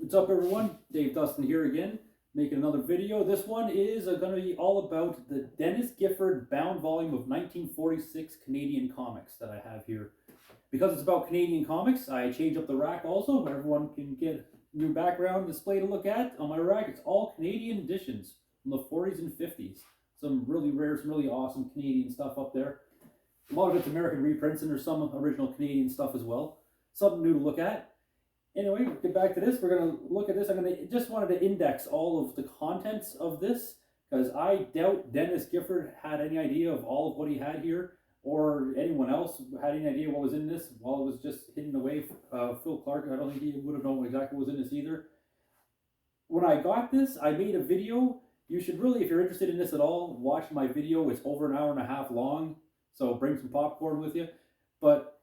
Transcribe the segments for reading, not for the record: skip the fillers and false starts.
What's up, everyone? Dave Dustin here again, making another video. This one is going to be all about the Denis Gifford bound volume of 1946 Canadian comics that I have here. Because it's about Canadian comics, I change up the rack also, where everyone can get a new background display to look at. On my rack, it's all Canadian editions from the 40s and 50s. Some really rare, some really awesome Canadian stuff up there. A lot of it's American reprints, and there's some original Canadian stuff as well. Something new to look at. Anyway, we'll get back to this. We're going to look at this. Just wanted to index all of the contents of this, because I doubt Denis Gifford had any idea of all of what he had here, or anyone else had any idea what was in this while it was just hidden away. Phil Clark, I don't think he would have known exactly what was in this either. When I got this, I made a video. You should really, if you're interested in this at all, watch my video. It's over an hour and a half long, so bring some popcorn with you. But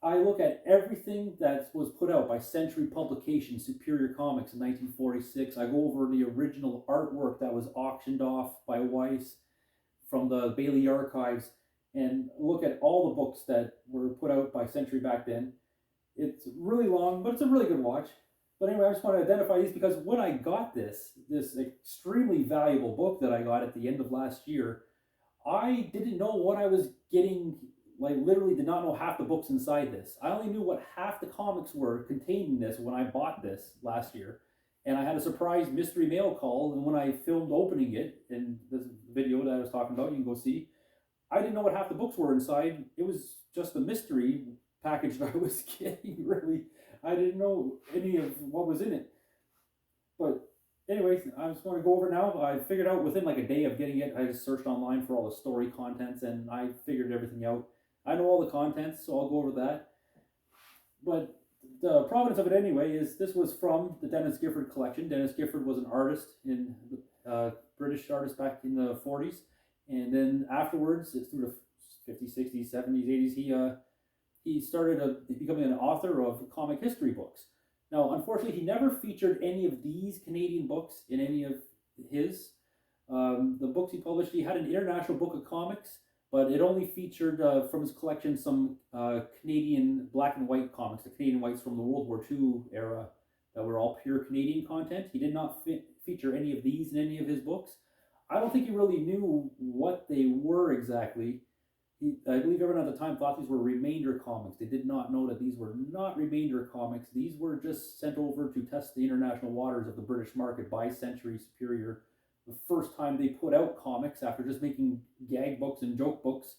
I look at everything that was put out by Century Publications, Superior Comics in 1946. I go over the original artwork that was auctioned off by Weiss from the Bailey Archives and look at all the books that were put out by Century back then. It's really long, but it's a really good watch. But anyway, I just want to identify these because when I got this extremely valuable book that I got at the end of last year, I didn't know what I was getting. Like, literally did not know half the books inside this. I only knew what half the comics were contained in this when I bought this last year. And I had a surprise mystery mail call, and when I filmed opening it, in this video that I was talking about, you can go see, I didn't know what half the books were inside. It was just a mystery package that I was getting, really. I didn't know any of what was in it. But anyway, I just want to go over it now. I figured out within like a day of getting it, I just searched online for all the story contents, and I figured everything out. I know all the contents, so I'll go over that. But the provenance of it anyway is this was from the Denis Gifford collection. Denis Gifford was an artist, British artist back in the 40s. And then afterwards, it's through the 50s, 60s, 70s, 80s, he started becoming an author of comic history books. Now, unfortunately, he never featured any of these Canadian books in any of his. The books he published, he had an International Book of Comics, but it only featured from his collection some Canadian black and white comics, the Canadian whites from the World War II era that were all pure Canadian content. He did not feature any of these in any of his books. I don't think he really knew what they were exactly. I believe everyone at the time thought these were remainder comics. They did not know that these were not remainder comics. These were just sent over to test the international waters of the British market by Century Superior. The first time they put out comics after just making gag books and joke books.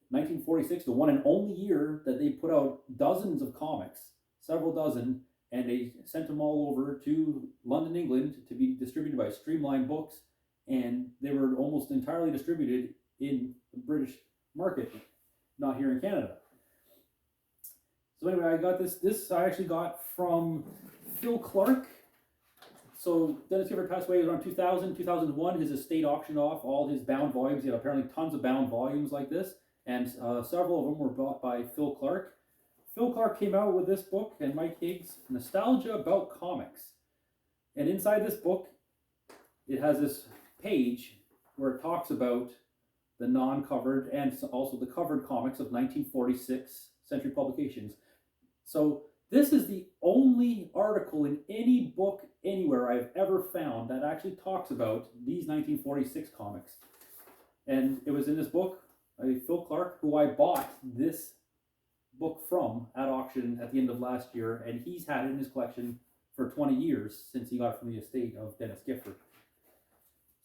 1946, the one and only year that they put out dozens of comics, several dozen, and they sent them all over to London, England to be distributed by Streamline Books, and they were almost entirely distributed in the British market, not here in Canada. So anyway, I got this I actually got from Phil Clark. So Denis Gifford passed away around 2000, 2001. His estate auctioned off all his bound volumes. He had apparently tons of bound volumes like this, and several of them were bought by Phil Clark. Phil Clark came out with this book, and Mike Higgs, Nostalgia About Comics. And inside this book, it has this page where it talks about the non-covered and also the covered comics of 1946 Century Publications. So this is the only article in any book anywhere I've ever found that actually talks about these 1946 comics. And it was in this book, Phil Clark, who I bought this book from at auction at the end of last year, and he's had it in his collection for 20 years since he got it from the estate of Denis Gifford.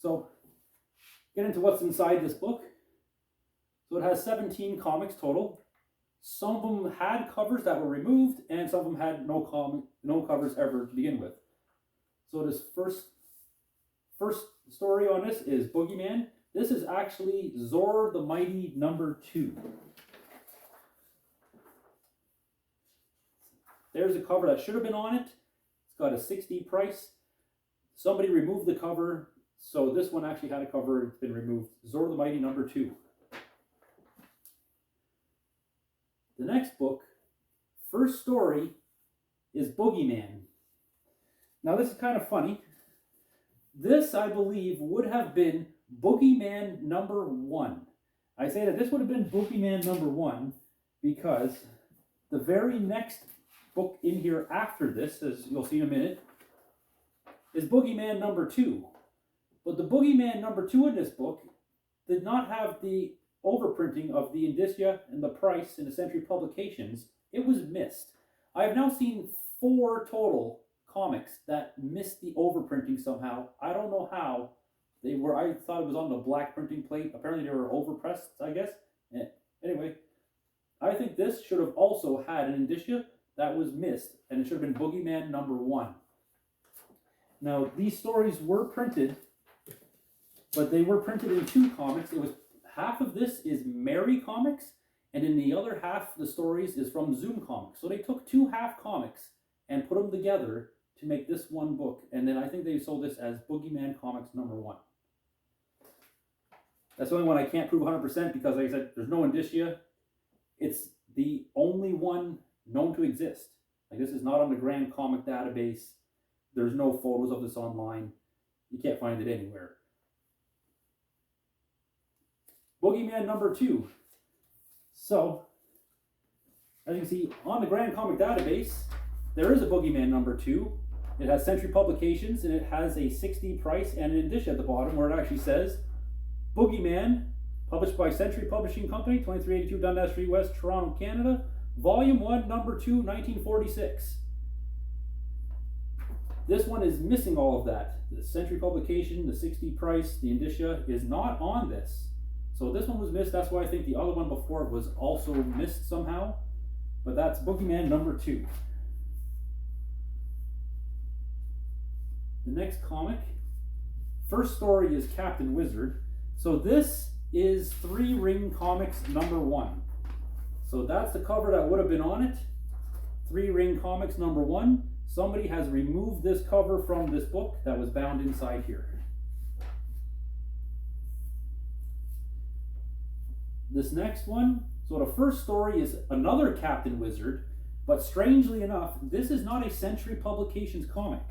So, get into what's inside this book. So it has 17 comics total. Some of them had covers that were removed, and some of them had no covers ever to begin with. So this first story on this is Boogeyman. This is actually Zor the Mighty Number Two. There's a cover that should have been on it. It's got a $60 price. Somebody removed the cover, so this one actually had a cover. It's been removed. Zor the Mighty Number Two. The next book, first story, is Boogeyman. Now this is kind of funny. This, I believe, would have been Boogeyman Number One. I say that this would have been Boogeyman Number One because the very next book in here after this, as you'll see in a minute, is Boogeyman Number Two. But the Boogeyman Number Two in this book did not have the overprinting of the indicia and the price in the Century publications. It was missed. I have now seen 4 total comics that missed the overprinting somehow. I don't know how. They were. I thought it was on the black printing plate. Apparently they were overpressed, I guess. Anyway, I think this should have also had an indicia that was missed, and it should have been Boogeyman Number One. Now, these stories were printed, but they were printed in 2 comics. It was half of this is Mary Comics, and in the other half, the stories is from Zoom Comics. So they took 2 half comics and put them together to make this one book. And then I think they sold this as Boogeyman Comics Number One. That's the only one I can't prove 100% because, like I said, there's no indicia. It's the only one known to exist. Like, this is not on the Grand Comic Database. There's no photos of this online. You can't find it anywhere. Boogeyman Number Two. So, as you can see, on the Grand Comic Database, there is a Boogeyman Number Two. It has Century Publications, and it has a 60 price and an indicia at the bottom where it actually says, Boogeyman, published by Century Publishing Company, 2382 Dundas Street West, Toronto, Canada, Volume 1, Number 2, 1946. This one is missing all of that. The Century Publication, the 60 price, the indicia is not on this. So this one was missed. That's why I think the other one before it was also missed somehow. But that's Boogeyman Number 2. The next comic, first story is Captain Wizard. So this is 3 Ring Comics Number 1. So that's the cover that would have been on it. 3 Ring Comics Number 1. Somebody has removed this cover from this book that was bound inside here. This next one, so the first story is another Captain Wizard, but strangely enough, this is not a Century Publications comic.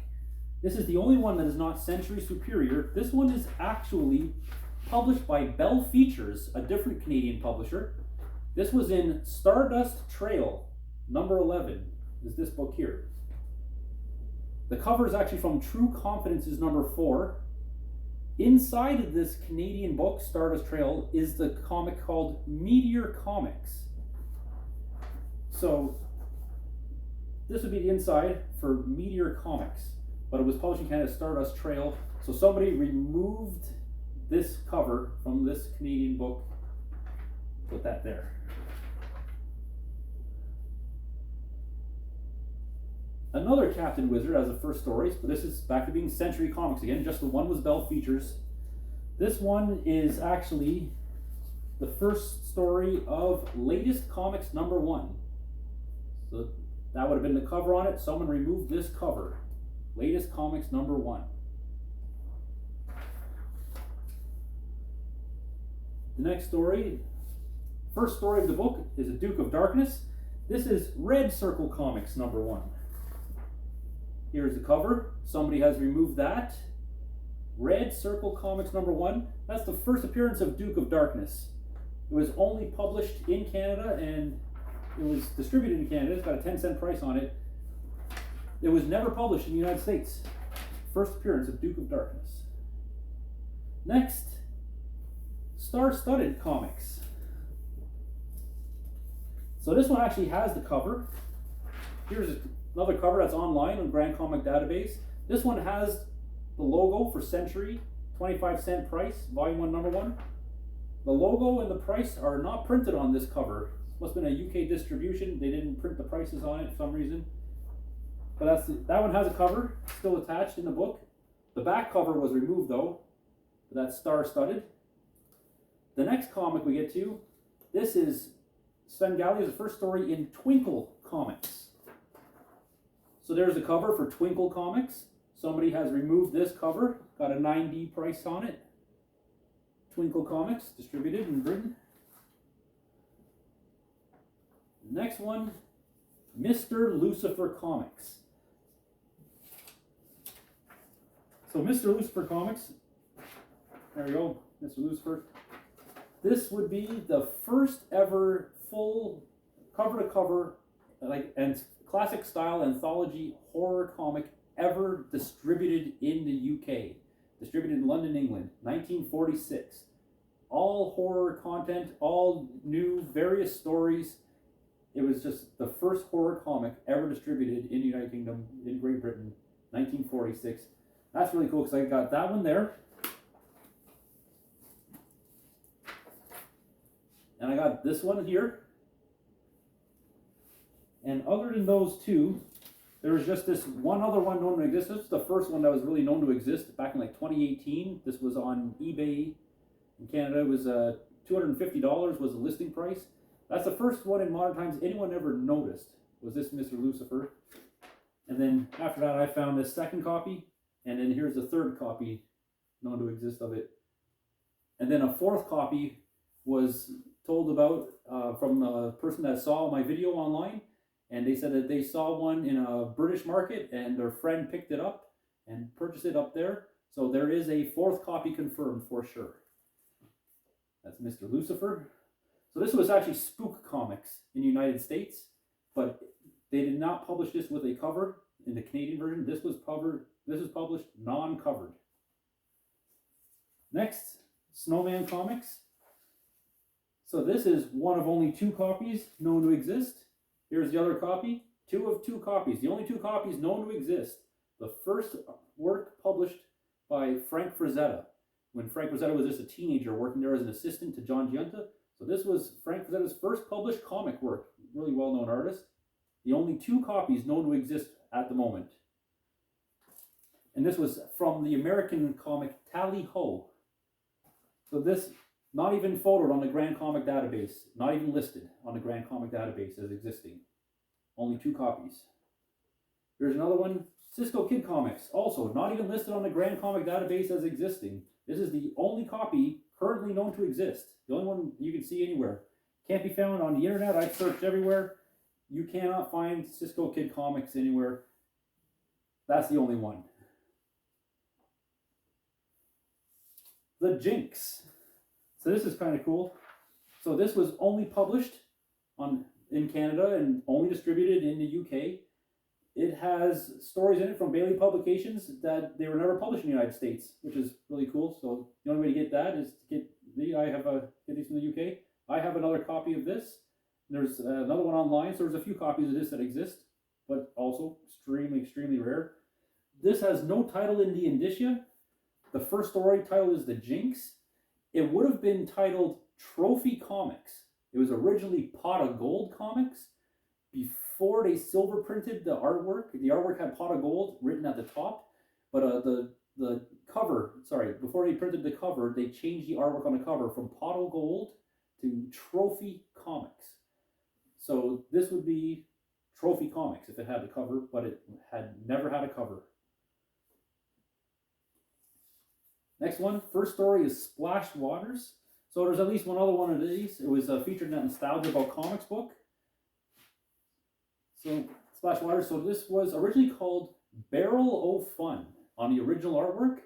This is the only one that is not Century Superior. This one is actually published by Bell Features, a different Canadian publisher. This was in Stardust Trail, number 11, is this book here. The cover is actually from True Confidences number 4. Inside of this Canadian book, Stardust Trail, is the comic called Meteor Comics. So this would be the inside for Meteor Comics, but it was published in Canada, Stardust Trail. So somebody removed this cover from this Canadian book, put that there. Another Captain Wizard as the first story, but this is back to being Century Comics again, just the one was Bell Features. This one is actually the first story of Latest Comics Number 1. So that would have been the cover on it. Someone removed this cover. Latest Comics Number 1. The next story, first story of the book, is A Duke of Darkness. This is Red Circle Comics Number 1. Here's the cover. Somebody has removed that. Red Circle Comics Number 1. That's the first appearance of Duke of Darkness. It was only published in Canada and it was distributed in Canada. It's got a 10-cent price on it. It was never published in the United States. First appearance of Duke of Darkness. Next, Star-Studded Comics. So this one actually has the cover. Here's another cover that's online on Grand Comic Database. This one has the logo for Century, 25-cent price, Volume 1, Number 1. The logo and the price are not printed on this cover. Must have been a UK distribution. They didn't print the prices on it for some reason. But that one has a cover still attached in the book. The back cover was removed though. But that's Star-Studded. The next comic we get to, this is Svengali, the first story in Twinkle Comics. So there's the cover for Twinkle Comics. Somebody has removed this cover, got a 9D price on it. Twinkle Comics, distributed in Britain. Next one, Mr. Lucifer Comics. So Mr. Lucifer Comics, there we go, Mr. Lucifer. This would be the first ever full cover-to-cover and classic style anthology horror comic ever distributed in the UK. Distributed in London, England, 1946. All horror content, all new, various stories. It was just the first horror comic ever distributed in the United Kingdom, in Great Britain, 1946. That's really cool because I got that one there. And I got this one here. And other than those two, there was just this one other one known to exist. This was the first one that was really known to exist back in like 2018. This was on eBay in Canada. It was $250 was the listing price. That's the first one in modern times anyone ever noticed, was this Mr. Lucifer. And then after that I found this second copy, and then here's the third copy known to exist of it. And then a fourth copy was told about from a person that saw my video online, and they said that they saw one in a British market and their friend picked it up and purchased it up there. So there is a fourth copy confirmed for sure. That's Mr. Lucifer. So this was actually Spook Comics in the United States, but they did not publish this with a cover in the Canadian version. This was published non-covered. Next, Snowman Comics. So this is one of only two copies known to exist. Here's the other copy. Two of two copies. The only two copies known to exist. The first work published by Frank Frazetta, when Frank Frazetta was just a teenager working there as an assistant to John Giunta. So this was Frank Frazetta's first published comic work. Really well-known artist. The only two copies known to exist at the moment. And this was from the American comic Tally Ho. So this, not even photoed on the Grand Comic Database, not even listed on the Grand Comic Database as existing. Only two copies. Here's another one, Cisco Kid Comics, also not even listed on the Grand Comic Database as existing. This is the only copy currently known to exist. The only one you can see anywhere. Can't be found on the internet. I've searched everywhere. You cannot find Cisco Kid Comics anywhere. That's the only one. The Jinx. So this is kind of cool. So this was only published in Canada and only distributed in the UK. It has stories in it from Bailey Publications that they were never published in the United States, which is really cool. So the only way to get that is to get these from the UK. I have another copy of this. There's another one online, so there's a few copies of this that exist, but also extremely rare. This has no title in the indicia. The first story title is The Jinx. It would have been titled Trophy Comics. It was originally Pot of Gold Comics. Before they silver printed the artwork had Pot of Gold written at the top, but the cover, before they printed the cover, they changed the artwork on the cover from Pot of Gold to Trophy Comics. So this would be Trophy Comics if it had the cover, but it had never had a cover. Next one, first story is Splash Waters. So there's at least one other one of these. It was featured in that Nostalgia About Comics book. So Splash Waters. So this was originally called Barrel O' Fun on the original artwork.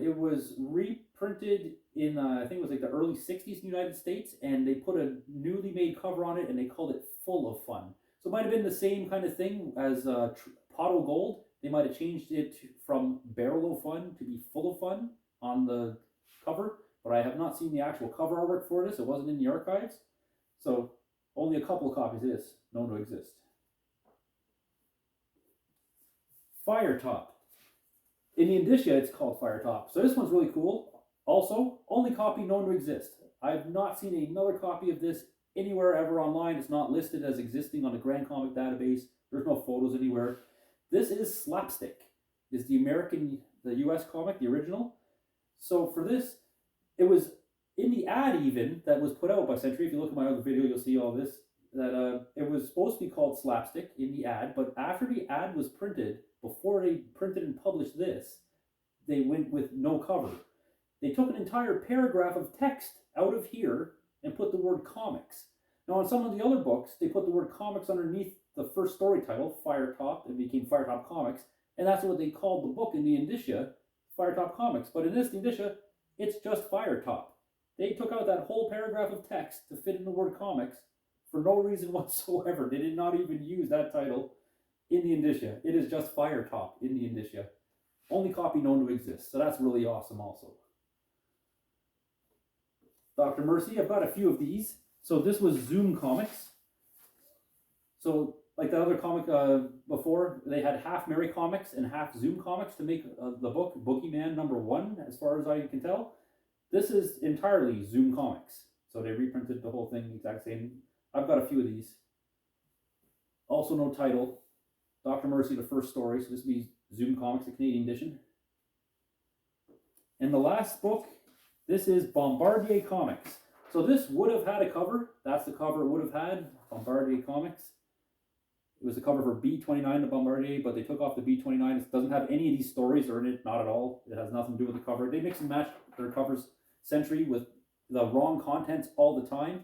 It was reprinted in I think it was like the early 60s in the United States, and they put a newly made cover on it and they called it Full of Fun. So it might have been the same kind of thing as Pot O' Gold. They might have changed it from Barrel O' Fun to be Full of Fun on the cover, but I have not seen the actual cover artwork for this. It wasn't in the archives. So only a couple of copies of this known to exist. Firetop. In the indicia, it's called Firetop. So this one's really cool. Also, only copy known to exist. I have not seen another copy of this anywhere ever online. It's not listed as existing on the Grand Comic Database. There's no photos anywhere. This is Slapstick. Is the US comic, the original. So for this, it was in the ad even that was put out by Century. If you look at my other video, you'll see all this. That it was supposed to be called Slapstick in the ad, but after the ad was printed, before they printed and published this, they went with no cover. They took an entire paragraph of text out of here and put the word comics. Now on some of the other books, they put the word comics underneath the first story title, Firetop. It became Firetop Comics, and that's what they called the book in the indicia, Firetop Comics. But in this indicia, it's just Firetop. They took out that whole paragraph of text to fit in the word comics for no reason whatsoever. They did not even use that title in the indicia. It is just Fire Top in the indicia. Only copy known to exist. So that's really awesome also. Dr. Mercy, I've got a few of these. So this was Zoom Comics. So like the other comic before, they had half Mary Comics and half Zoom Comics to make the book Boogeyman Number One, as far as I can tell. This is entirely Zoom Comics. So they reprinted the whole thing exact same. I've got a few of these. Also no title. Dr. Mercy, the first story. So this would be Zoom Comics, the Canadian edition. And the last book, this is Bombardier Comics. So this would have had a cover. That's the cover it would have had. Bombardier Comics. It was the cover for B29 to Bombardier, but they took off the B29. It doesn't have any of these stories in it, not at all. It has nothing to do with the cover. They mix and match their covers century with the wrong contents all the time. And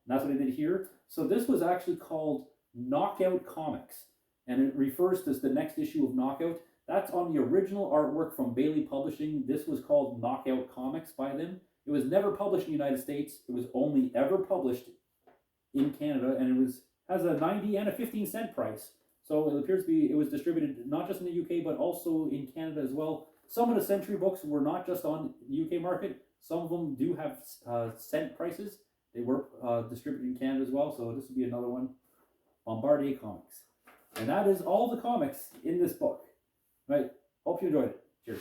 that's what they did here. So this was actually called Knockout Comics. And it refers to the next issue of Knockout. That's on the original artwork from Bailey Publishing. This was called Knockout Comics by them. It was never published in the United States. It was only ever published in Canada, and it has a 90 and a 15-cent price. So it appears to be, it was distributed not just in the UK, but also in Canada as well. Some of the Century books were not just on the UK market. Some of them do have cent prices. They were distributed in Canada as well, so this would be another one. Bombardier Comics. And that is all the comics in this book. Right? Hope you enjoyed it. Cheers.